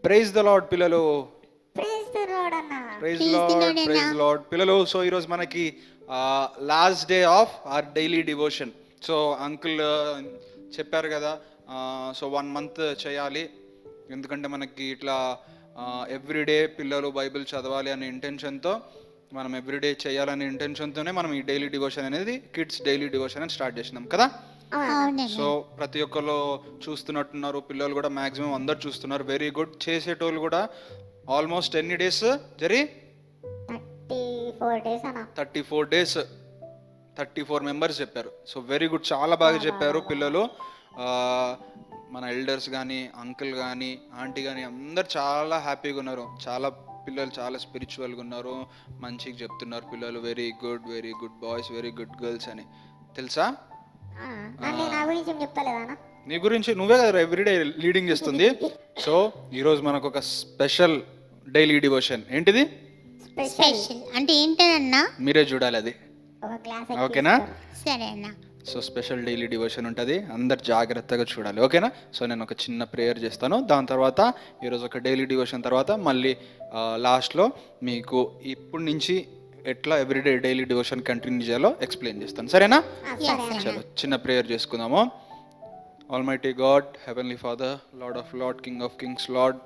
Praise the lord పిల్లలు. Praise the lord అన్న. Praise lord పిల్లలు. సో ఈరోజు మనకి last day of our daily devotion. So uncle చెప్పారు కదా, సో 1 month చేయాలి. ఎందుకంటే మనకి ఇట్లా ఎవ్రీడే పిల్లలు బైబిల్ చదవాలి అనే ఇంటెన్షన్తో, మనం ఎవ్రీడే చేయాలనే ఇంటెన్షన్తోనే మనం ఈ డైలీ డివోషన్ అనేది కిడ్స్ డైలీ డివోషన్ అని స్టార్ట్ చేసినాం కదా. సో ప్రతి ఒక్కరు చూస్తున్నట్టున్నారు, పిల్లలు కూడా మ్యాక్సిమం అందరు చూస్తున్నారు. Very good. చేసేటోళ్ళు కూడా ఆల్మోస్ట్ ఎన్ని డేస్ జరి 34 days అన్న. 34 days 34 members చెప్పారు. సో వెరీ గుడ్, చాలా బాగా చెప్పారు పిల్లలు. మన ఎల్డర్స్ కానీ, అంకుల్ కానీ, ఆంటీ కానీ అందరు చాలా హ్యాపీగా ఉన్నారు. చాలా పిల్లలు చాలా స్పిరిచువల్గా ఉన్నారు, మంచిగా చెప్తున్నారు పిల్లలు. Very good boys, very good girls అని తెలుసా. నా గురించి ఏం చెప్తలేదా అన్న? నీ గురించి నువ్వే కదా ఎవ్రీడే లీడింగ్ చేస్తుంది. సో ఈరోజు మనకు ఒక స్పెషల్ డైలీ డివోషన్. ఏంటిది స్పెషల్ అంటే ఏంటన్నా మీరే చూడాలి, అది ఒక క్లాస్ ఓకేనా. సరే అన్న. సో స్పెషల్ డైలీ డివోషన్ ఉంటుంది, అందరు జాగ్రత్తగా చూడాలి ఓకేనా. సో నేను ఒక చిన్న ప్రేయర్ చేస్తాను, దాని తర్వాత ఈరోజు ఒక డైలీ డివోషన్ తర్వాత మళ్ళీ లాస్ట్లో మీకు ఇప్పటి నుంచి ఎట్లా ఎవ్రీడే డైలీ డివోషన్ కంటిన్యూ చేయాలో ఎక్స్ప్లెయిన్ చేస్తాను, సరేనా. చలో చిన్న ప్రేయర్ చేసుకుందాము. Almighty God, Heavenly Father, Lord of Lord, King of Kings, Lord,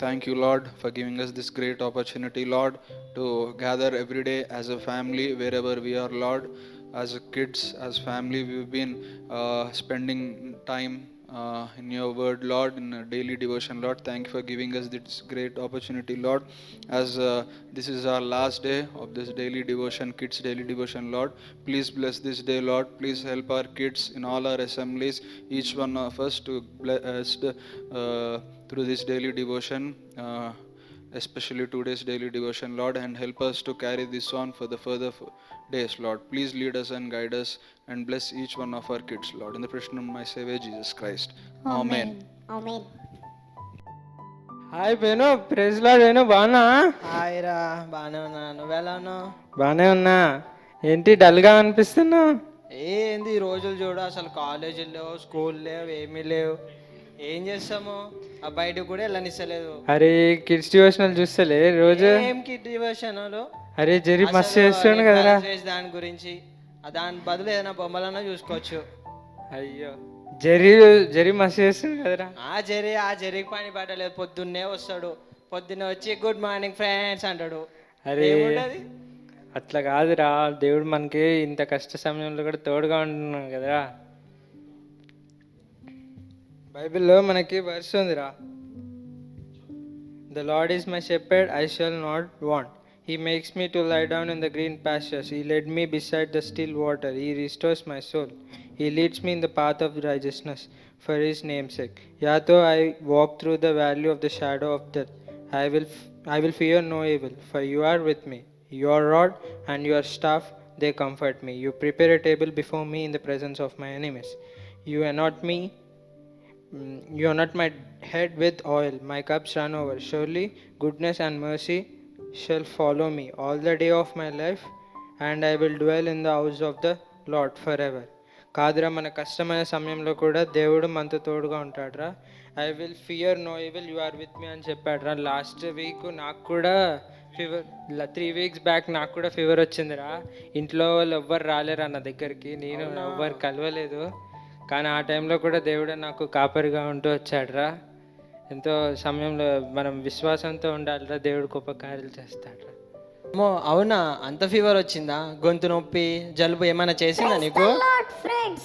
thank you, Lord, for giving us this great opportunity, Lord, to gather every day as a family, wherever we are, Lord. As kids, as family, we've been spending time in your word, Lord, in a daily devotion, Lord. Thank you for giving us this great opportunity, Lord. As this is our last day of this daily devotion, kids daily devotion, Lord. Please bless this day, Lord. Please help our kids in all our assemblies, each one of us to blessed through this daily devotion, especially today's daily devotion, Lord, and help us to carry this on for the further days, Lord. Please lead us and guide us and bless each one of our kids, Lord. In the precious name of my Savior Jesus Christ. Amen. Amen. Hi Benu, praise Lord Benu. బాగున్నా? Hi రా, బాగానే ఉన్నా. నువ్వెలా ఉన్నావు? బాగానే ఉన్నా. ఏంటి డల్గా అనిపిస్తున్నావు? ఏంది ఈ రోజులు చూడు, అసలు కాలేజీలు లేవు, స్కూల్ లేవు, ఏమీ లేవు. ఏం చేస్తాము, ఆ బయటకు కూడా వెళ్ళనిస్తలేదు. అరే కిడ్స్ డివోషనల్ చూస్తలే రోజు? ఏం కిడ్ డివోషన్లు? అరే జరి మస్తు చేస్తుండు కదరా. దాని గురించి దాని బదులు ఏదైనా బొమ్మలన్నా చూసుకోవచ్చు. అయ్యో జరి మస్తు చేస్తుండు కదరా. ఆ జరిగి పని పడలేదు. పొద్దున్నే వస్తాడు, పొద్దున్నే వచ్చి గుడ్ మార్నింగ్ ఫ్రెండ్స్ అంటాడు. అరే ఏముంటది? అట్లా కాదురా, దేవుడు మనకి ఇంత కష్ట సమయంలో కూడా తోడుగా ఉంటున్నాడు కదరా. బైబిల్లో మనకి వర్స్ ఉందిరా, the lord is my shepherd, I shall not want. He makes me to lie down in the green pastures. He led me beside the still water. He restores my soul. He leads me in the path of righteousness for his name's sake. Yea, though I walk through the valley of the shadow of death, I will fear no evil, for you are with me. Your rod and your staff, they comfort me. You prepare a table before me in the presence of my enemies. You anoint my head with oil. My cups run over. Surely goodness and mercy shall follow me all the day of my life, and I will dwell in the house of the Lord forever. కాదురా, మన కష్టమైన సమయంలో కూడా దేవుడు మనతో తోడుగా ఉంటాడురా. I will fear no evil, you are with me అని చెప్పాడురా. లాస్ట్ వీక్ నాకు కూడా ఫీవర్, 3 weeks బ్యాక్ నాకు కూడా ఫీవర్ వచ్చిందిరా. ఇంట్లో వాళ్ళు ఎవ్వరు రాలేరా నా దగ్గరికి, నేను ఎవ్వరు కలవలేదు. కానీ ఆ టైంలో కూడా దేవుడు నాకు కాపరిగా ఉంటూ వచ్చాడురా. ఎంతో సమయంలో మనం విశ్వాసంతో ఉండాలిరా, దేవుడు గొప్ప కార్యాలు చేస్తాడు. అవునా, అంత ఫీవర్ వచ్చిందా? గొంతు నొప్పి, జలుబు ఏమైనా చేసిందా నీకు?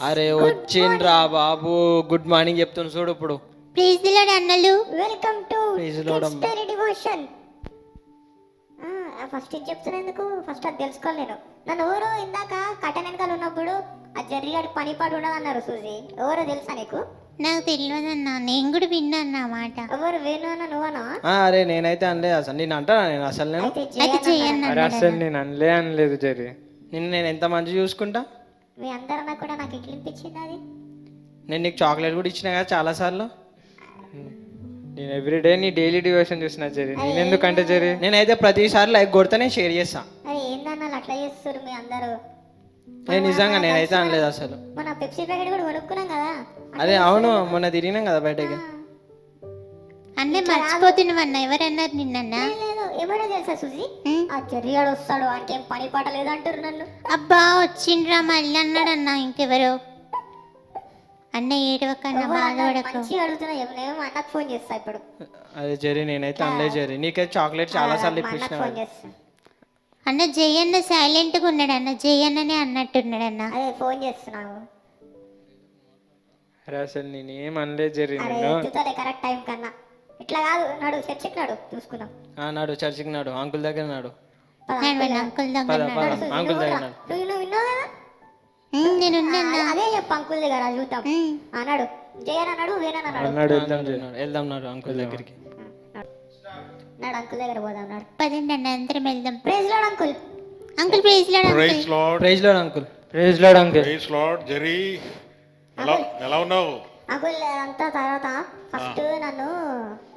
అరే వచ్చిండ్రా బాబు, గుడ్ మార్నింగ్ చెప్తున్నా చూడు ఇప్పుడు. ప్రైజ్ ది లార్డ్ అన్నలు. Welcome to praise Lord kids daily devotion. First ఇది చెప్తున్నందుకు ఫస్ట్ అది తెలుసుకోవాలి. నన్ను ఎవరు ఇందాక కట్టెన వెనకాల ఉన్నప్పుడు ఆ జర్రిగాడి పని పాటు ఉండదన్నారు చూసి, ఎవరో తెలుసా నీకు? నాకు తెలియదన్నా, నేను కూడా విన్నా అన్నమాట. ఎవరు వేణు అన్న నువ్వనా? అరే నేనైతే అనలేదు అసలు. నేను అంటానా నేను అసలు? నేను అయితే అది చేయను అరే అసలు నేను అనలేదు జరి. నేను ఎంత మంచి చూసుకుంటా. మీ అందరన్నా కూడా నాకు ఇట్లా అనిపించింది. అది నేను నీకు చాక్లెట్ కూడా ఇచ్చిన కదా చాలాసార్లు. నేను ఎవ్రీడే నీ డైలీ డివోషన్ చూసిన జరి. నేను ఎందుకంటే జరి, నేనైతే ప్రతిసారి లైక్ కొడితేనే షేర్ చేస్తా. అరే ఏందన్నా అట్లా చేస్తారు మీ అందరూ? నేను నిజంగా నేనైతే అనలేదు అసలు. మన పెప్సీ ప్యాకెట్ కూడా కొనుక్కున్నాం కదా. అదే అవును, మొన్న తిరిగినాం కదా బయటకి. అన్న ఇట్లా కాదు. మర్చిపోతున్నావన్నా ఎవరన్నారు నిన్నన్నా లేదు ఏమైనా తెలుసా సుజీ ఉమ్. ఆ జర్రిగాడు వస్తాడు వానికేం పని పాట లేదు అంటారు నన్ను. అబ్బా వచ్చిండ్రా మళ్ళీ అన్నాడన్నా ఇంకెవరో అన్న ఏడవకన్నా ఎవరు అన్నారు? బాధపడకు మంచిగా అడుగుతున్నా ఏమో అన్నకు ఫోన్ చేస్తా ఇప్పుడు. అదే జెర్రీ నేనైతే అనలే జెర్రీ, నీకైతే చాక్లెట్ చాలా సార్లు మా అన్నకు ఇప్పించిన ఫోన్ చేస్తా. అన్న జయన్న సైలెంట్గా ఉన్నాడు అన్న జయన్ననే అన్నట్టున్నాడు అన్న అదే ఫోన్ చేస్తున్నావు. అరే అసలు నేనేం అనలే జెర్రీ అరే నిన్ను. ఎత్తుతాలే కరెక్ట్ టైం కన్నా. ఇట్లా కాదు నడు చర్చికి నడు చూసుకుందాం. నాడు చర్చికి నాడు, అంకుల్ దగ్గర నాడు. పద, నేను వాళ్ళ పద. అంకుల్ పద దగ్గర పద, ఉన్నాడు. అంకుల్ నువ్వు దగ్గర రా. నాడు. నువ్వు విన్నావు కదా. నేనున్నా అదే చెప్పు అంకుల్ దగ్గర చూద్దాం. అన్నాడు జయన్ అన్నాడు వేరే అన్నాడు. అన్నాడు వెళ్దాం జెర్రీ. వెళ్దాం నాడు అంకుల్ దగ్గరికి. నాడు అంకుల్ దగ్గర పోదాం నాడు. పదండి అన్న అందరం వెళ్దాం praise Lord uncle. Uncle praise Lord uncle praise Lord praise Lord uncle. Praise Lord uncle. Praise Lord Jerry ఎలా ఉన్నావు? అంకుల్ అంతా తర్వాత ఫస్ట్ నన్ను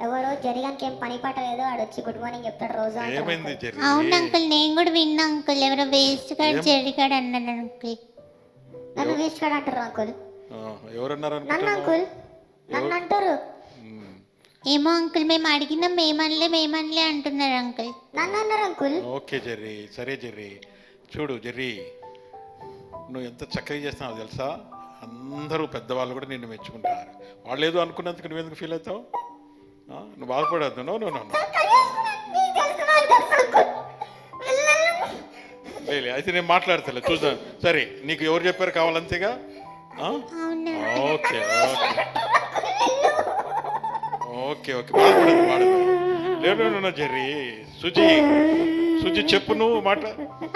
ఎవరో జరిగానికి ఏం పని పాట లేదు వాడు వచ్చి గుడ్ మార్నింగ్ చెప్తాడు రోజు అంటాడు ఏమైంది అంకుల్. జెరీ? అవును అంకుల్ నేను కూడా విన్నా అంకుల్ ఎవరో వేస్ట్ గాడు చెడిగాడు అన్నాడు అంకుల్ నన్ను వేస్ట్ కాడు అంటారు అంకుల్. ఎవరన్నారు నన్ను అనుకుంటున్నావు? అంకుల్ నన్ను అంటారు. ఏమో అంకుల్ మేము అడిగినాం మేమనలే అంటున్నారు అంకుల్ నన్ను అన్నారు అంకుల్. ఓకే జెర్రీ, సరే జెర్రీ. చూడు జెర్రీ, నువ్వు ఎంత చక్కగా చేస్తున్నావు తెలుసా? అందరూ పెద్దవాళ్ళు కూడా నిన్ను మెచ్చుకుంటారు. వాళ్ళు ఏదో అనుకున్నందుకు నువ్వు ఎందుకు ఫీల్ అవుతావు? నువ్వు బాధపడద్దు. No no no no. లేదు అయితే నేను మాట్లాడతలే, చూద్దాం. సరే నీకు ఎవరు చెప్పారు కావాలంతేగా? అవునా ఓకే ఓకే ఓకే ఓకే బాధపడదు. లేదు జెర్రీ. సుజి చెప్పు నువ్వు మాట.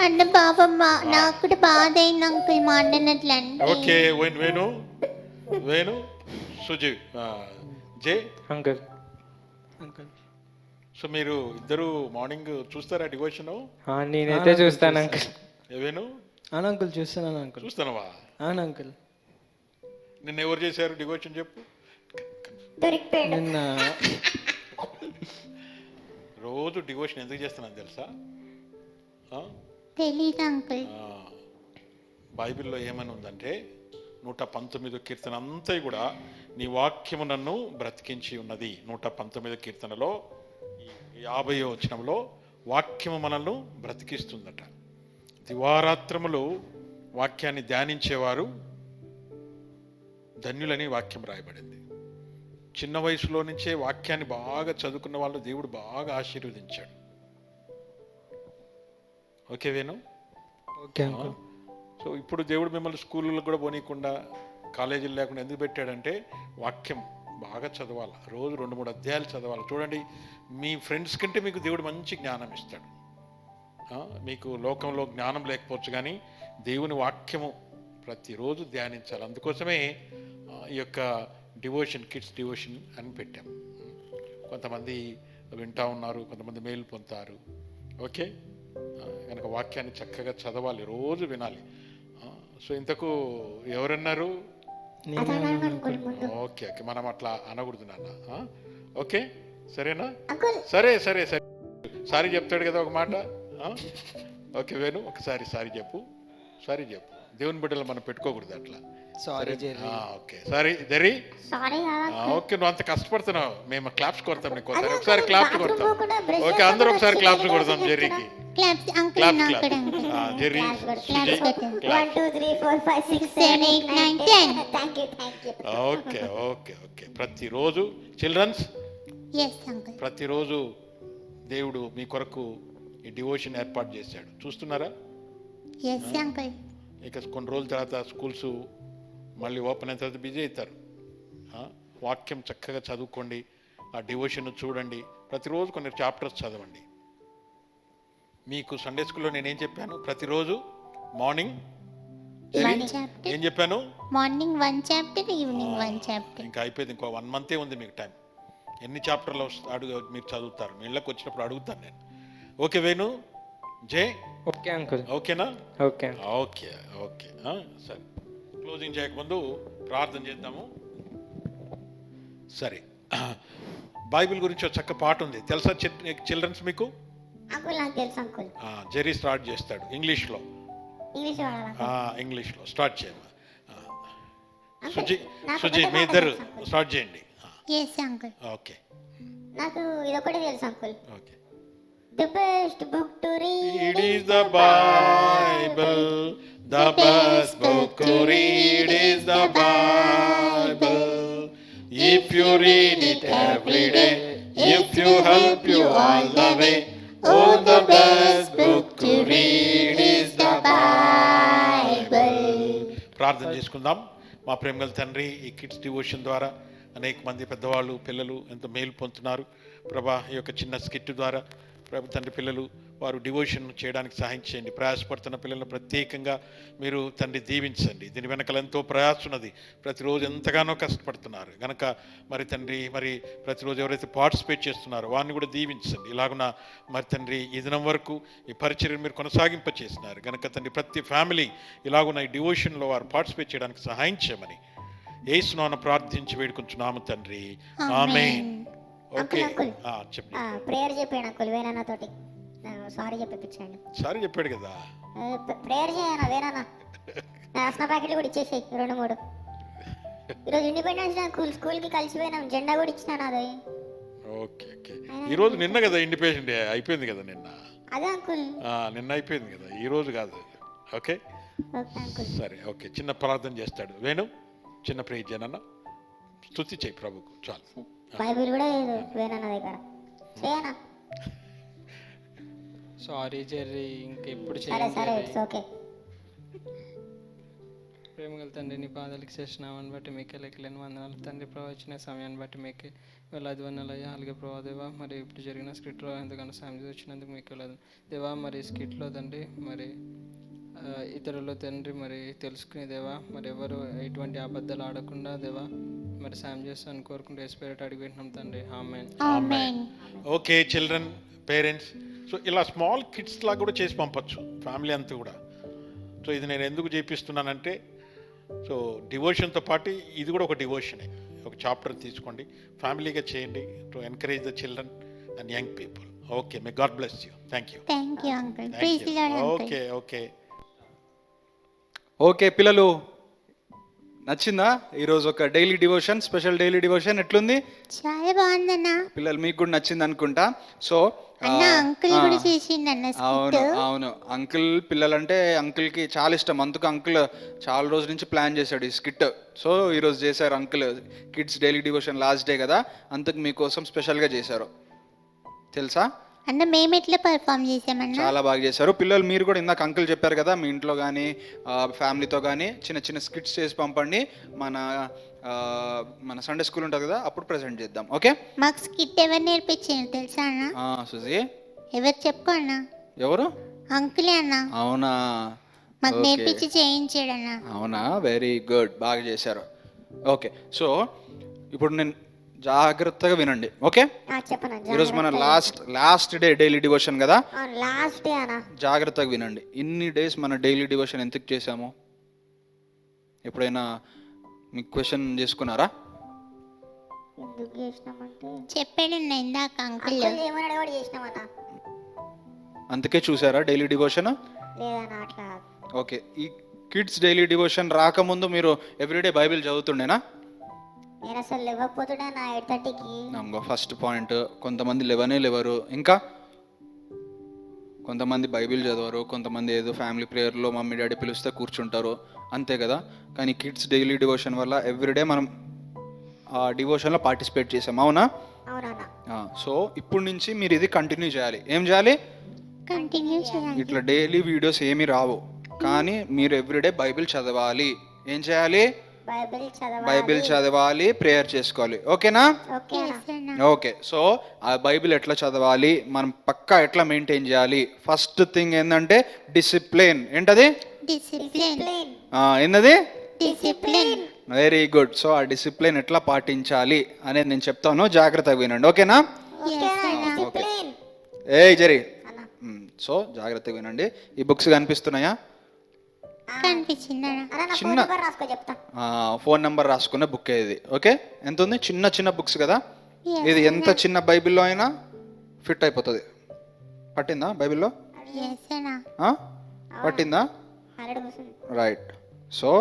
అన్న పాపమ్మ నాకు కూడా బాధ అయింది అంకుల్ మా అన్నట్లు ఓకే వేణు సుజి జే అంకుల్. అంకుల్ సో మీరు ఇద్దరు మార్నింగ్ చూస్తారా డివోషన్? నేనైతే చూస్తాను అంకుల్. వేణు అవును అంకుల్ చూస్తున్నాను అంకుల్. చూస్తానవా? అవును అంకుల్. నిన్న ఎవరు చేశారు డివోషన్ చెప్పు? దొరికిపోయాడు. నిన్న రోజు డివోషన్ ఎందుకు చేస్తున్నాను తెలుసా? తెలీదు అంకుల్ బైబిల్లో ఏమని ఉందంటే 119 కీర్తన అంతా కూడా నీ వాక్యము నన్ను బ్రతికించి ఉన్నది. 119 కీర్తనలో 50వ వచనంలో వాక్యము మనల్ని బ్రతికిస్తుందట. దివారాత్రములు వాక్యాన్ని ధ్యానించేవారు ధన్యులని వాక్యం రాయబడింది. చిన్న వయసులో నుంచే వాక్యాన్ని బాగా చదువుకున్న వాళ్ళు దేవుడు బాగా ఆశీర్వదించాడు. Okay Venu? Okay uncle. So ఇప్పుడు దేవుడు మిమ్మల్ని స్కూళ్ళలో కూడా పోనీయకుండా కాలేజీలు లేకుండా ఎందుకు పెట్టాడంటే వాక్యం బాగా చదవాలి. రోజు 2-3 అధ్యాయాలు చదవాలి. చూడండి, మీ ఫ్రెండ్స్ కంటే మీకు దేవుడు మంచి జ్ఞానం ఇస్తాడు. మీకు లోకంలో జ్ఞానం లేకపోవచ్చు కానీ దేవుని వాక్యము ప్రతిరోజు ధ్యానించాలి. అందుకోసమే ఈ యొక్క కిడ్స్ డివోషన్ అని పెట్టాం. కొంతమంది వింటా ఉన్నారు, కొంతమంది మేలు పొందుతారు. ఓకే, కనుక వాక్యాన్ని చక్కగా చదవాలి, రోజు వినాలి. సో ఇంతకు ఎవరన్నారు? ఓకే ఓకే, మనం అట్లా అనకూడదు నాన్న. ఓకే సరేనా? సరే సరే సరే, సారీ చెప్తాడు కదా ఒక మాట. ఓకే వేణు, ఒకసారి సారీ చెప్పు. దేవుని బిడ్డలు మనం పెట్టుకోకూడదు అట్లా. Sorry Jerry. Okay sorry Jerry. Sorry okay, నువ్వు అంత కష్టపడుతున్నావు, మేము క్లాప్స్ కొడతాం నీకు. ఒకసారి క్లాప్స్ కొడతాం. ఓకే, అందరూ ఒకసారి క్లాప్స్ కొడతాం జెర్రీకి. క్లాప్స్ అంకుల్ క్లాప్ నాకు క్లాప్. కూడా uncle Jerry, Suji, 1 2 3 4 5 6 7 8 9 10. Thank you. Okay okay okay. ప్రతిరోజు చిల్డ్రన్స్, ఎస్ అంకుల్ ప్రతిరోజు దేవుడు మీ కొరకు ఈ డివోషన్ ఏర్పాటు చేశాడు. చూస్తున్నారా? ఎస్ అంకుల్ ఇక కొన్ని రోజుల తర్వాత స్కూల్స్ మళ్ళీ ఓపెన్ అయిన తర్వాత బిజీ అవుతారు. వాక్యం చక్కగా చదువుకోండి, ఆ డివోషన్ చూడండి, ప్రతిరోజు కొన్ని చాప్టర్స్ చదవండి. మీకు సండే స్కూల్లో నేనేం చెప్పాను? ప్రతిరోజు మార్నింగ్ ఏం చెప్పాను? Morning 1 chapter, evening 1 chapter. ఇంకా అయిపోయింది, ఇంకో 1 మంతే ఉంది మీకు టైం. ఎన్ని చాప్టర్లు మీరు చదువుతారు? మీ ఇళ్ళకి వచ్చినప్పుడు అడుగుతాను నేను. ఓకే వేణు, జే, ఓకే అంకుల్. ఓకేనా? ఓకే. ఓకే ఓకే సరే, క్లోజింగ్ చేయకముందు ప్రార్థన చేద్దాము. సరే, బైబిల్ గురించి ఒక చక్క పాట ఉంది తెలుసా చిల్డ్రన్స్ మీకు? అంకుల్ నాకు తెలుసు అంకుల్. జెర్రీ స్టార్ట్ చేస్తాడు ఇంగ్లీష్లో. ఇంగ్లీష్ వాడాలి. ఇంగ్లీష్లో స్టార్ట్ చేయమ్మా. అంకుల్, సుజీ నాకు సుజీ పెద్ద మీ మాట ఇద్దరు తెలుసు అంకుల్. స్టార్ట్ చేయండి. Yes uncle okay. నాకు ఇదొకటి తెలుసు uncle. Okay. The best book to read It is the Bible, the best book to read is the Bible. If you read it every day, if you help you all the way, oh, the best book to read is the Bible. ప్రార్థన చేసుకుందాం. మా ప్రేమగల తండ్రి, ఈ kids devotion ద్వారా అనేక మంది పెద్దవాళ్ళు పిల్లలు ఎంతో మేలు పొందుతున్నారు ప్రభా. ఈ యొక్క చిన్న స్కిట్ ద్వారా ప్రభు తండ్రి పిల్లలు వారు డివోషన్ చేయడానికి సహాయం చేయండి. ప్రయాసపడుతున్న పిల్లలను ప్రత్యేకంగా మీరు తండ్రి దీవించండి. దీని వెనకాల ఎంతో ప్రయాస ఉన్నది, ప్రతిరోజు ఎంతగానో కష్టపడుతున్నారు గనక మరి తండ్రి మరి ప్రతిరోజు ఎవరైతే పార్టిసిపేట్ చేస్తున్నారో వారిని కూడా దీవించండి. ఇలాగున మరి తండ్రి ఈ దినం వరకు ఈ పరిచర్యను మీరు కొనసాగింప చేస్తున్నారు గనక తండ్రి ప్రతి ఫ్యామిలీ ఇలాగున ఈ డివోషన్లో వారు పార్టిసిపేట్ చేయడానికి సహాయం చేయమని యేసునామమున ప్రార్థించి వేడుకుంటున్నాము తండ్రి, ఆమేన్. ఓకే, చెప్పండి. ప్రేయర్ చెప్పాను అంకుల్ వేనన్న తోటి, సారీ చెప్పించండి. సారీ చెప్పాడు కదా. ప్రేయర్ చేయనా వేనన్న, రాసిన ప్యాకెట్లు కూడా ఇచ్చేసాయి 2-3. ఈరోజు ఇండిపెండెన్స్ డే అంకుల్, స్కూల్కి కలిసిపోయినాం, జెండా కూడా ఇచ్చినాను. అది ఓకే ఓకే. ఈరోజు నిన్న కదా ఇండిపెండెన్స్ డే అయిపోయింది కదా నిన్న. అదే అంకుల్, నిన్న అయిపోయింది కదా, ఈ రోజు కాదు. Okay okay uncle. సరే, ఓకే. చిన్న ప్రార్థన చేస్తాడు వేణు, చిన్న ప్రేయర్ చేయనన్న, స్తుతి చేయి ప్రభుకు చాలు. బైబిల్ కూడా లేదు వేనన్న దగ్గర, చేయనా? సారీ జెర్రీ, ఇంకెప్పుడు సరే సరే, చేయండి. It's okay. ప్రేమగల తండ్రి, నీ పాదాలకు చేసినామని బట్టి మీకే లెక్కలేని వందనాలు తండ్రి. ప్రవచన సమయాన్ని బట్టి మీకే వేలాది వందలయ్యా. అలాగే ప్రభావ దేవా, మరి ఇప్పుడు జరిగిన స్కిట్లో ఎంతగానో సాయం వచ్చినందుకు మీకు వెళ్ళదు దేవా. మరి స్కిట్లో తండ్రి మరి ఇతరులు తండ్రి మరి తెలుసుకునే దేవా, మరి ఎవరు ఎటువంటి అబద్ధాలు ఆడకుండా దేవా మరి సాయం చేస్తాను కోరుకుంటూ ఎస్పేరేట్ అడిగి పెట్టినాం తండ్రి, ఆమేన్. ఆమేన్. ఓకే చిల్డ్రన్, పేరెంట్స్, సో ఇలా స్మాల్ కిడ్స్ లాగా కూడా చేసి పంపచ్చు ఫ్యామిలీ అంతా కూడా. సో ఇది నేను ఎందుకు చేపిస్తున్నానంటే, సో డివోషన్తో పాటు ఇది కూడా ఒక డివోషనే, ఒక చాప్టర్ తీసుకోండి, ఫ్యామిలీగా చేయండి, to encourage the children and young people. Okay, may God bless you. Thank you. Thank you uncle. Praise the Lord uncle. Okay okay okay పిల్లలు, నచ్చిందా ఈరోజు ఒక daily devotion, special daily devotion? ఎట్లుంది చాలా బాగుందన్న. పిల్లలు మీకు కూడా నచ్చింది అనుకుంటా. సో అన్న అంకుల్ కూడా చేసిండన్న అవును స్కిట్. అవును, అంకుల్ పిల్లలంటే అంకుల్కి చాలా ఇష్టం, అందుకు అంకుల్ చాలా రోజుల నుంచి ప్లాన్ చేశాడు ఈ స్కిట్. సో ఈరోజు చేశారు uncle, kids daily devotion last day కదా, అందుకు మీకోసం స్పెషల్గా చేశారు. తెలుసా? అన్న మేము ఎట్లా పర్ఫామ్ చేసామన్నా? చాలా బాగా చేశారు పిల్లలు. మీరు కూడా ఇందాక అంకుల్ చెప్పారు కదా, మీ ఇంట్లో కానీ ఫ్యామిలీతో కానీ చిన్న చిన్న స్కిట్స్ చేసి పంపండి. మన సండే స్కూల్ ఉంటుంది కదా, అప్పుడు ప్రెజెంట్ చేద్దాం. ఓకే? మాకు స్కిట్ ఎవరు నేర్పించారు తెలుసా అన్న? సుజీ, ఎవరు చెప్పుకో అన్న. ఎవరు? అంకులే అన్న. అవునా? మాకు ఓకే. నేర్పించి చేయించాడన్న. అవునా, వెరీ గుడ్, బాగా చేశారు. ఓకే, సో ఇప్పుడు నేను జాగ్రత్తగా వినండి. ఓకే, చెప్పనా? ఈరోజు మన లాస్ట్ డే డైలీ డివోషన్ కదా, లాస్ట్ డే అనా? జాగ్రత్తగా వినండి. ఇన్ని డేస్ మన డైలీ డివోషన్ ఎందుకు చేశాము ఎప్పుడైనా మీకు క్వశ్చన్ చేసుకున్నారా? ఎందుకు చేసినామంటే చెప్పాడన్న ఇందాక అంకుల్. ఏమన్నాడు కూడా చేసినామన్నా. అందుకే చూసారా డైలీ డివోషన్? లేదన్నా అట్లా. ఓకే, ఈ కిడ్స్ డైలీ డివోషన్ రాకముందు మీరు ఎవ్రీడే బైబిల్ చదువుతుండేనా? నేను అసలు లేవకపోతున్నా నా 8:30కి. ఫస్ట్ పాయింట్, కొంతమంది లేవరు, ఇంకా కొంతమంది బైబిల్ చదవరు, కొంతమంది ఏదో ఫ్యామిలీ ప్రేయర్లో మమ్మీ డాడీ పిలిస్తే కూర్చుంటారు, అంతే కదా. కానీ కిడ్స్ డైలీ డివోషన్ వల్ల ఎవ్రీడే మనం ఆ డివోషన్లో పార్టిసిపేట్ చేసాం, అవునా? అవునన్నా. సో ఇప్పుడు నుంచి మీరు ఇది కంటిన్యూ చేయాలి. ఏం చేయాలి? కంటిన్యూ చేయాలి. ఇట్లా డైలీ వీడియోస్ ఏమీ రావు, కానీ మీరు ఎవ్రీడే బైబిల్ చదవాలి. ఏం చేయాలి? బైబిల్ చదవాలి, ప్రేయర్ చేసుకోవాలి. ఓకేనా? ఓకే, సో ఆ బైబిల్ ఎట్లా చదవాలి, మనం పక్కా ఎట్లా మెయింటైన్ చేయాలి? ఫస్ట్ థింగ్ ఏంటంటే డిసిప్లిన్. ఏంటది? డిసిప్లిన్. ఏంటది? డిసిప్లిన్. Very good. సో ఆ డిసిప్లిన్ ఎట్లా పాటించాలి అనేది నేను చెప్తాను, జాగ్రత్తగా వినండి. ఓకేనా? ఓకే, జరి. సో జాగ్రత్తగా వినండి. ఈ బుక్స్ కనిపిస్తున్నాయా? చిన్న ఫోన్ నెంబర్ రాసుకున్న బుక్ ఇది. ఓకే, ఎంత ఉంది? చిన్న బుక్స్ కదా, ఇది ఎంత చిన్న బైబిల్లో అయినా ఫిట్ అయిపోతుంది. పట్టిందా బైబిల్లో? పట్టిందా? రైట్. సో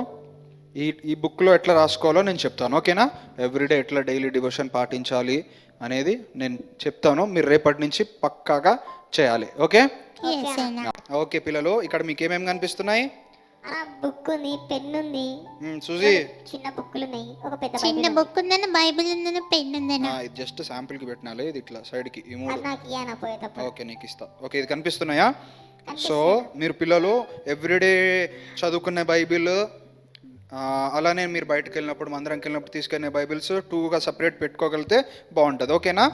ఈ బుక్లో ఎట్లా రాసుకోవాలో నేను చెప్తాను. ఓకేనా? ఎవ్రీడే ఎట్లా డైలీ డివోషన్ పాటించాలి, అనేది నేను చెప్తాను, మీరు రేపటి నుంచి పక్కాగా చేయాలి. ఓకే ఎస్ అన్న. ఓకే పిల్లలు, ఇక్కడ మీకు ఏమేమి కనిపిస్తున్నాయి? బుక్ ఉంది, పెన్ ఉంది, సుజీ, చిన్న బుక్కులు ఉన్నాయి, ఒక పెద్ద చిన్న బైబిల్ ఉంది. బుక్ ఉందన్న, బైబిల్ ఉందన్న, పెన్ ఉందన్న. ఇది జస్ట్ శాంపిల్కి పెట్టినాలి, ఇది ఇట్లా సైడ్కి ఈ మూడు. అది నాకు ఇయ్యానా పోయేటప్పుడు. ఓకే నీకు ఇస్తా. ఓకే ఇది కనిపిస్తున్నాయా? సో మీరు పిల్లలు ఎవ్రీడే చదువుకునే బైబిల్, అలానే మీరు బయటకు వెళ్ళినప్పుడు మందిరంకి వెళ్ళినప్పుడు తీసుకునే బైబిల్స్ టూగా సపరేట్ పెట్టుకోగలిగితే బాగుంటుంది. ఓకేనా?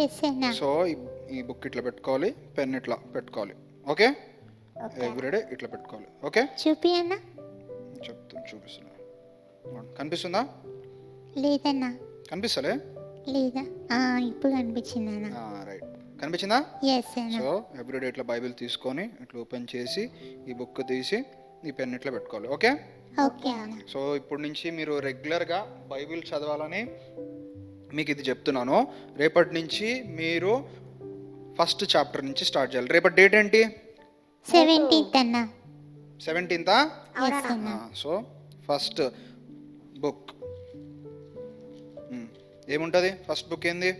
ఎస్ అన్న. సో ఈ బుక్ ఇట్లా పెట్టుకోవాలి, పెన్ ఇట్లా పెట్టుకోవాలి. ఓకే ఎవ్రీడే ఇట్లా పెట్టుకోవాలి. ఓకే చూపి అన్న. చూపిస్తున్నా, కనిపిస్తుందా? లేదన్నా. కనిపిస్తలే? లేదా, ఇప్పుడు కనిపించింది అన్న. రైట్, కనిపించిందా? ఎస్ అన్న. సో ఎవ్రీడే ఇట్లా బైబిల్ తీసుకొని ఇట్లా ఓపెన్ చేసి ఈ బుక్ తీసి ఈ పెన్ ఇట్లా పెట్టుకోవాలి. ఓకే ఓకే అన్న. సో ఇప్పటి నుంచి మీరు రెగ్యులర్గా బైబిల్ చదవాలని మీకు ఇది చెప్తున్నాను. రేపటి నుంచి మీరు ఫస్ట్ చాప్టర్ నుంచి స్టార్ట్ చేయాలి. రేపటి డేట్ ఏంటి? 17th అన్న. 17th. ఎస్ అన్న. సో ఫస్ట్ బుక్ ఏముంటుంది? ఫస్ట్ బుక్ ఏంది?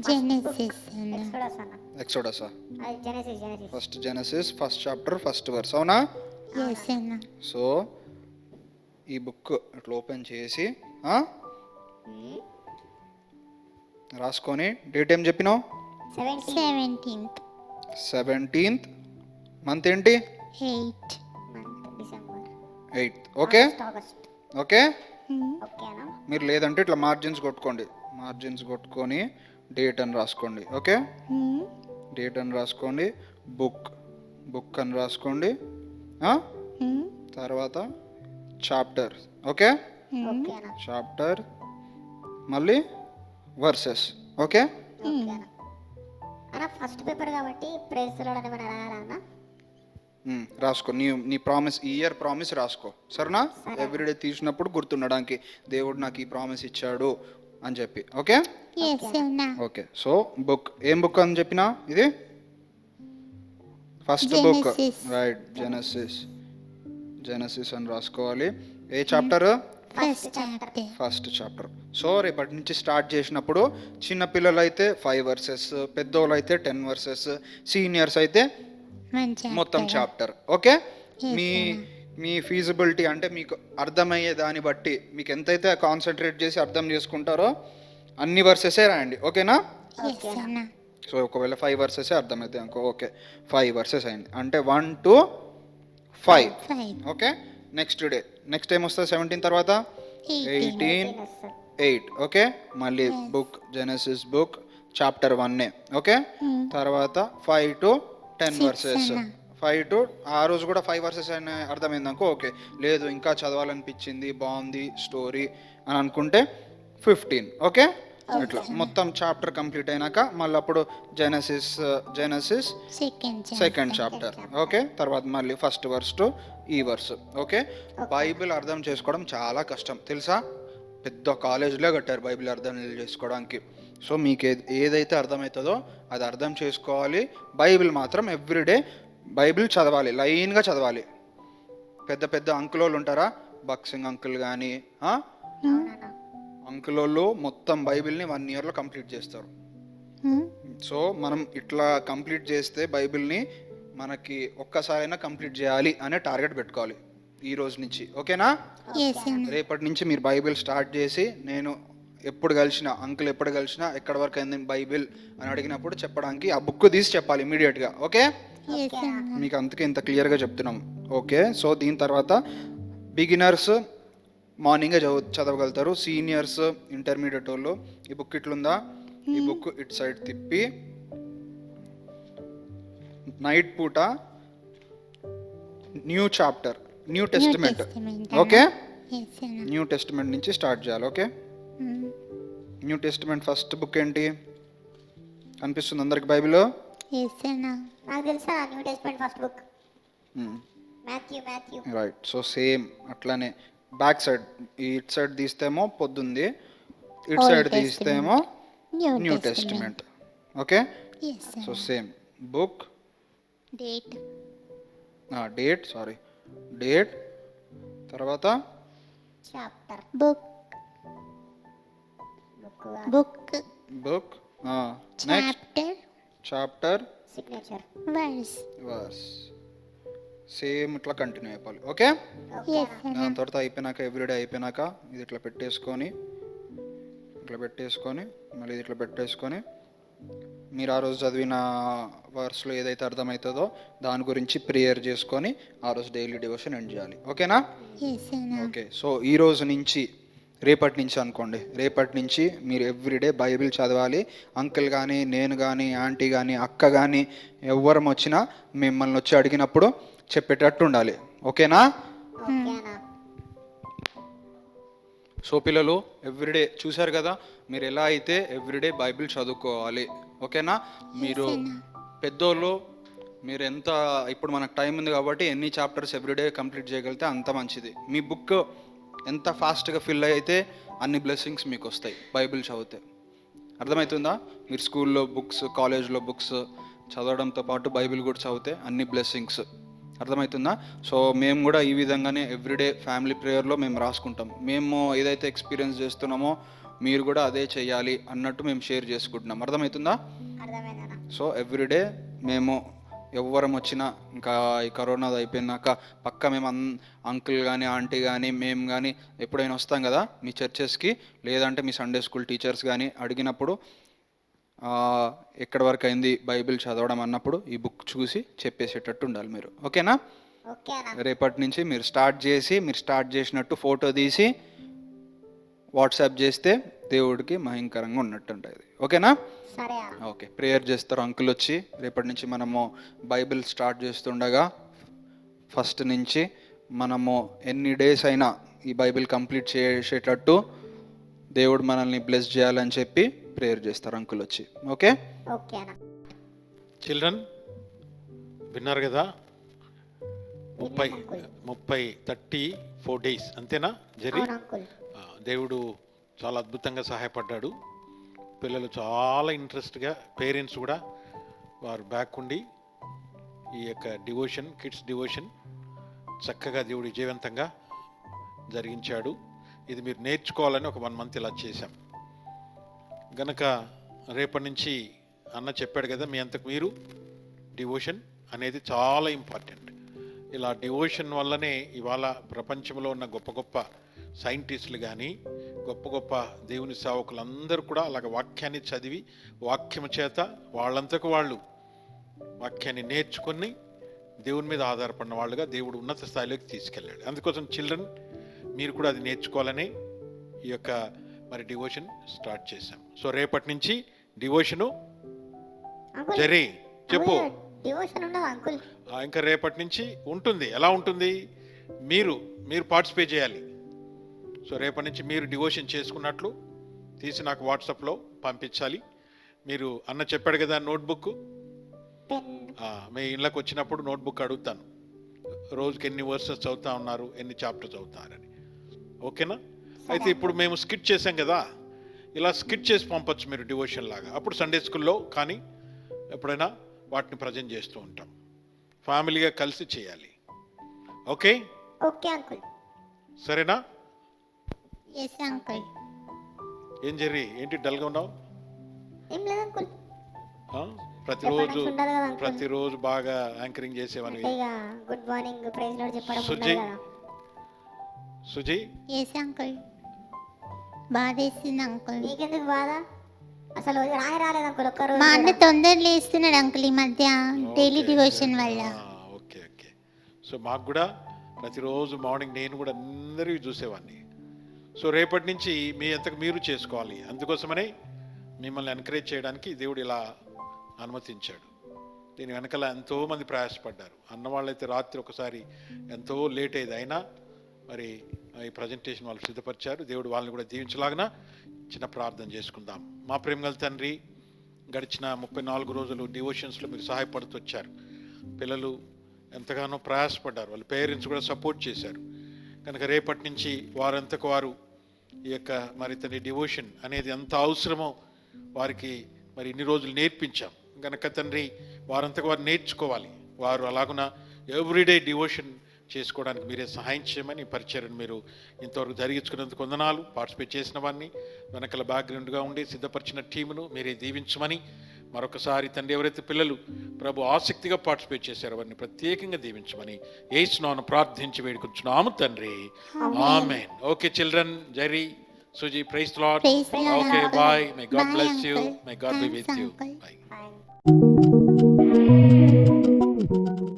జెనసిస్ అన్న. ఎక్స్‌డస్ అన్న. ఎక్సోడసా? అది Genesis. First Genesis, first chapter, first verse. అవునా? ఎస్ అన్న. సో ఈ బుక్ ఇట్లా ఓపెన్ చేసి రాసుకొని డేట్ ఏం చెప్పినావు? 17th 17th. మంత్ ఏంటి? 8. December 8th. Okay August. Okay okay అన్న. మీరు లేదంటే ఇట్లా మార్జిన్స్ కొట్టుకోండి, మార్జిన్స్ కొట్టుకొని డేట్ అని రాసుకోండి. ఓకే డేట్ అని రాసుకోండి, బుక్ అని రాసుకోండి, తర్వాత చాప్టర్. ఓకే ఓకే అన్న. చాప్టర్ మళ్ళీ వర్సెస్. ఓకే ఓకే అన్న. అన్న ఫస్ట్ పేపర్ కాబట్టి ప్రైజ్ లోనే మనం రాయాలా అన్న? రాసుకో, నీ ప్రామిస్, ఈ ఇయర్ ప్రామిస్ రాసుకో, సరేనా? ఎవ్రీడే తీసినప్పుడు గుర్తుండడానికి దేవుడు నాకు ఈ ప్రామిస్ ఇచ్చాడు అని చెప్పి. ఓకే ఎస్ అన్న. ఓకే సో బుక్ ఏం బుక్ అని చెప్పినా? ఇది first book, Genesis. Right. Genesis అని రాసుకోవాలి. ఏ chapter? First chapter. First chapter. So రేపటి నుంచి స్టార్ట్ చేసినప్పుడు చిన్న పిల్లలు అయితే 5 వర్సెస్, పెద్దోళ్ళు అయితే 10 వర్సెస్, సీనియర్స్ అయితే మొత్తం చాప్టర్. ఓకే మీ ఫీజిబిలిటీ అంటే మీకు అర్థమయ్యే దాన్ని బట్టి మీకు ఎంతైతే కాన్సన్ట్రేట్ చేసి అర్థం చేసుకుంటారో అన్ని వర్సెసే రాయండి. ఓకేనా? ఎస్ అన్న. సో ఒకవేళ 5 వర్సెసే అర్థమైతే అనుకో, ఓకే 5 వర్సెస్ అయింది అంటే 1 to 5. 5. ఓకే నెక్స్ట్ ఏం వస్తుంది 17 తర్వాత? 18, 8. ఓకే మళ్ళీ book, Genesis book, chapter 1. Okay తర్వాత 5 to 10 వర్సెస్. 5 to ఆ రోజు కూడా 5 వర్సెస్ అని అర్థమైంది అనుకో, ఓకే. లేదు ఇంకా చదవాలనిపించింది, బాగుంది స్టోరీ అని అనుకుంటే 15. ఓకే ఇట్లా మొత్తం చాప్టర్ కంప్లీట్ అయినాక మళ్ళీ అప్పుడు జెనసిస్ సెకండ్ చాప్టర్. ఓకే తర్వాత మళ్ళీ ఫస్ట్ వర్స్ టు ఈ వర్స్. ఓకే బైబిల్ అర్థం చేసుకోవడం చాలా కష్టం తెలుసా? పెద్ద కాలేజీలో కట్టారు బైబిల్ అర్థం చేసుకోవడానికి. సో మీకు ఏదైతే అర్థమవుతుందో అది అర్థం చేసుకోవాలి. బైబిల్ మాత్రం ఎవ్రీడే బైబిల్ చదవాలి, లైన్గా చదవాలి. పెద్ద పెద్ద అంకులోళ్ళు ఉంటారా, బక్సింగ్ అంకుల్ కానీ అంకులోళ్ళు మొత్తం బైబిల్ని 1 yearలో కంప్లీట్ చేస్తారు. సో మనం ఇట్లా కంప్లీట్ చేస్తే బైబిల్ని మనకి ఒక్కసారైనా కంప్లీట్ చేయాలి అనే టార్గెట్ పెట్టుకోవాలి ఈ రోజు నుంచి. ఓకేనా? రేపటి నుంచి మీరు బైబిల్ స్టార్ట్ చేసి నేను ఎప్పుడు కలిసినా అంకుల్ ఎప్పుడు కలిసినా ఎక్కడి వరకు అయింది బైబిల్ అని అడిగినప్పుడు చెప్పడానికి ఆ బుక్ తీసి చెప్పాలి ఇమీడియట్గా. ఓకే మీకు అందుకే ఇంత క్లియర్గా చెప్తున్నాం. ఓకే సో దీని తర్వాత బిగినర్స్ మార్నింగే చదవగలుగుతారు, సీనియర్స్ ఇంటర్మీడియట్ వాళ్ళు ఈ బుక్ ఇట్లుందా, ఈ బుక్ ఇటు సైడ్ తిప్పి నైట్ పూట new chapter, New Testament. Okay New Testament నుంచి స్టార్ట్ చేయాలి. Okay New Testament first book ఏంటి కనిపిస్తుంది అందరికి బైబిల్లో? నాకు తెలుసా New Testament first book Matthew. Right so same అట్లానే బ్యాక్ సైడ్ ఇటు సైడ్ తీస్తేమో పొద్దుంది, ఇటు సైడ్ తీస్తేమో New Testament. Okay so same book, date తర్వాత chapter book book next chapter chapter signature. Verse. Verse same ఇట్లా కంటిన్యూ అయిపోవాలి. ఓకే, ఎస్ అన్న. దాని తర్వాత అయిపోయినాక ఎవ్రీడే అయిపోయినాక ఇది ఇట్లా పెట్టేసుకొని మళ్ళీ ఇది ఇట్లా పెట్టేసుకొని మీరు ఆ రోజు చదివిన వర్స్లో ఏదైతే అర్థమవుతుందో దాని గురించి ప్రేయర్ చేసుకొని ఆ రోజు డైలీ డివోషన్ ఎండ్ చేయాలి. ఓకేనా? ఎస్ అన్న. ఓకే, సో ఈ రోజు నుంచి రేపటి నుంచి అనుకోండి, రేపటి నుంచి మీరు ఎవ్రీడే బైబిల్ చదవాలి. అంకుల్ కానీ, నేను కానీ, ఆంటీ కానీ, అక్క కానీ ఎవరం వచ్చినా మిమ్మల్ని వచ్చి అడిగినప్పుడు చెప్పేటట్టు ఉండాలి. ఓకేనా? ఓకేనా? సో పిల్లలు ఎవ్రీడే చూశారు కదా, మీరు ఎలా అయితే ఎవ్రీడే బైబిల్ చదువుకోవాలి. ఓకేనా? మీరు పెద్దోళ్ళు, మీరు ఎంత ఇప్పుడు మనకు టైం ఉంది కాబట్టి ఎన్ని చాప్టర్స్ ఎవ్రీడే కంప్లీట్ చేయగలిగితే అంత మంచిది. మీ బుక్ ఎంత ఫాస్ట్గా ఫిల్ అయితే అన్ని బ్లెస్సింగ్స్ మీకు వస్తాయి బైబిల్ చదివితే. అర్థమవుతుందా? మీరు స్కూల్లో బుక్స్, కాలేజ్లో బుక్స్ చదవడంతో పాటు బైబిల్ కూడా చదివితే అన్ని బ్లెస్సింగ్స్. అర్థమవుతుందా? సో మేము కూడా ఈ విధంగానే ఎవ్రీడే ఫ్యామిలీ ప్రేయర్లో మేము రాసుకుంటాం. మేము ఏదైతే ఎక్స్పీరియన్స్ చేస్తున్నామో మీరు కూడా అదే చేయాలి అన్నట్టు మేము షేర్ చేసుకుంటున్నాం. అర్థమవుతుందా? అర్థమైందన్న. సో ఎవ్రీడే మేము ఎవ్వరం వచ్చినా, ఇంకా ఈ కరోనా అయిపోయినాక పక్క మేము అంకుల్ కానీ, ఆంటీ కానీ, మేము కానీ ఎప్పుడైనా వస్తాం కదా మీ చర్చెస్కి, లేదంటే మీ సండే స్కూల్ టీచర్స్ కానీ అడిగినప్పుడు ఎక్కడి వరకు అయింది బైబిల్ చదవడం అన్నప్పుడు ఈ బుక్ చూసి చెప్పేసేటట్టు ఉండాలి మీరు. ఓకేనా? ఓకేనా? రేపటి నుంచి మీరు స్టార్ట్ చేసినట్టు ఫోటో తీసి వాట్సాప్ చేస్తే దేవుడికి భయంకరంగా ఉన్నట్టు ఉంటుంది. ఓకేనా? సరే అన్న. ఓకే, ప్రేయర్ చేస్తారు అంకుల్ వచ్చి. రేపటి నుంచి మనము బైబిల్ స్టార్ట్ చేస్తుండగా ఫస్ట్ నుంచి మనము ఎన్ని డేస్ అయినా ఈ బైబిల్ కంప్లీట్ చేసేటట్టు దేవుడు మనల్ని బ్లెస్ చేయాలని చెప్పి ప్రేయర్ చేస్తారు అంకుల్ వచ్చి. ఓకే? ఓకేనా? చిల్డ్రన్ విన్నారు కదా, 34 డేస్ అంతేనా జరి? అవును అంకుల్. దేవుడు చాలా అద్భుతంగా సహాయపడ్డాడు. పిల్లలు చాలా ఇంట్రెస్ట్గా, పేరెంట్స్ కూడా వారు బ్యాక్ ఉండి ఈ యొక్క డివోషన్, కిడ్స్ డివోషన్ చక్కగా దేవుడు విజయవంతంగా జరిగించాడు. ఇది మీరు నేర్చుకోవాలని ఒక 1 మంత్ ఇలా చేశాం గనక రేపటి నుంచి అన్న చెప్పాడు కదా, మీ అంతకు మీరు డివోషన్ అనేది చాలా ఇంపార్టెంట్. ఇలా డివోషన్ వల్లనే ఇవాళ ప్రపంచంలో ఉన్న గొప్ప గొప్ప సైంటిస్టులు కానీ, గొప్ప గొప్ప దేవుని సేవకులందరూ కూడా అలాగ వాక్యాన్ని చదివి వాక్యము చేత వాళ్ళంతకు వాళ్ళు వాక్యాన్ని నేర్చుకుని దేవుని మీద ఆధారపడిన వాళ్ళుగా దేవుడు ఉన్నత స్థాయిలోకి తీసుకెళ్ళాడు. అందుకోసం చిల్డ్రన్ మీరు కూడా అది నేర్చుకోవాలని ఈ యొక్క మరి డివోషన్ స్టార్ట్ చేశాం. సో రేపటి నుంచి డివోషను అంకుల్, జరి చెప్పు. డివోషన్ ఉండదు అంకుల్. ఇంకా రేపటి నుంచి ఉంటుంది. ఎలా ఉంటుంది? మీరు పార్టిసిపేట్ చేయాలి. సో రేపటి నుంచి మీరు డివోషన్ చేసుకున్నట్లు తీసి నాకు వాట్సాప్లో పంపించాలి. మీరు అన్న చెప్పాడు కదా నోట్బుక్, పెన్. మీ ఇళ్ళకి వచ్చినప్పుడు నోట్బుక్ అడుగుతాను, రోజుకి ఎన్ని వర్సెస్ చదువుతా ఉన్నారు, ఎన్ని చాప్టర్స్ చదువుతారని. ఓకేనా? అయితే ఇప్పుడు మేము స్కిట్ చేసాం కదా, ఇలా స్కిట్ చేసి పంపొచ్చు మీరు డివోషన్ లాగా. అప్పుడు సండే స్కూల్లో కానీ ఎప్పుడైనా వాటిని ప్రజెంట్ చేస్తూ ఉంటాం. ఫ్యామిలీగా కలిసి చేయాలి. ఓకే? Okay uncle. సరేనా? Yes uncle. ఏం జరి, ఏంటి డల్గా ఉన్నావు? ఏం లేదు అంకుల్. ప్రతిరోజు బాగా యాంకరింగ్ చేసేవని. గుడ్ మార్నింగ్, ప్రైజ్ లార్డ్ చెప్పడం సుజీ, ఉండదు కదా. Suji yes uncle. బాధేసింది అంకుల్. నీకెందుకు బాధ? అసలు రాలేదు అంకుల్ ఒక్కరోజు మా అన్న కూడా. తొందర లేస్తున్నాడు అంకుల్ ఈ మధ్య డైలీ డివోషన్ వల్ల. ఓకే. సో మాకు కూడా ప్రతిరోజు మార్నింగ్ నేను కూడా అందరివి చూసేవాడిని. సో రేపటి నుంచి మీ అంతకు మీరు చేసుకోవాలి. అందుకోసమనే మిమ్మల్ని ఎంకరేజ్ చేయడానికి దేవుడు ఇలా అనుమతించాడు. దీని వెనకాల ఎంతోమంది ప్రయాసపడ్డారు. అన్నవాళ్ళైతే రాత్రి ఒకసారి ఎంతో లేట్ అయ్యేది, అయినా మరి ఈ ప్రజెంటేషన్ వాళ్ళు సిద్ధపరిచారు. దేవుడు వాళ్ళని కూడా దీవించలాగిన చిన్న ప్రార్థన చేసుకుందాం. మా ప్రేమగల తండ్రి, గడిచిన 34 రోజులు డివోషన్స్లో మీరు సహాయపడుతూ వచ్చారు. పిల్లలు ఎంతగానో ప్రయాసపడ్డారు, వాళ్ళ పేరెంట్స్ కూడా సపోర్ట్ చేశారు. కనుక రేపటి నుంచి వారంతకు వారు ఈ యొక్క మరి తండ్రి డివోషన్ అనేది ఎంత అవసరమో వారికి మరి ఇన్ని రోజులు నేర్పించాం. కనుక తండ్రి వారంతకు వారు నేర్చుకోవాలి. వారు అలాగున ఎవ్రీడే డివోషన్ చేసుకోవడానికి మీరే సహాయం చేయమని ఈ పరిచర్యను మీరు ఇంతవరకు జరిగించుకున్నందుకు వందనాలు. పార్టిసిపేట్ చేసిన వారిని, వెనకల బ్యాక్గ్రౌండ్గా ఉండి సిద్ధపరిచిన టీమును మీరే దీవించమని మరొకసారి తండ్రి, ఎవరైతే పిల్లలు ప్రభు ఆసక్తిగా పార్టిసిపేట్ చేశారో వారిని ప్రత్యేకంగా దీవించమని యేసునామమున ప్రార్థించి వేడుకుంటున్నాము తండ్రి. Amen. Okay children, Jerry, Suji, praise the Lord. Praise the Lord, okay, uncle. Bye. May God Bye, bless you. uncle. May God be Thanks, with you. uncle. Bye. Bye.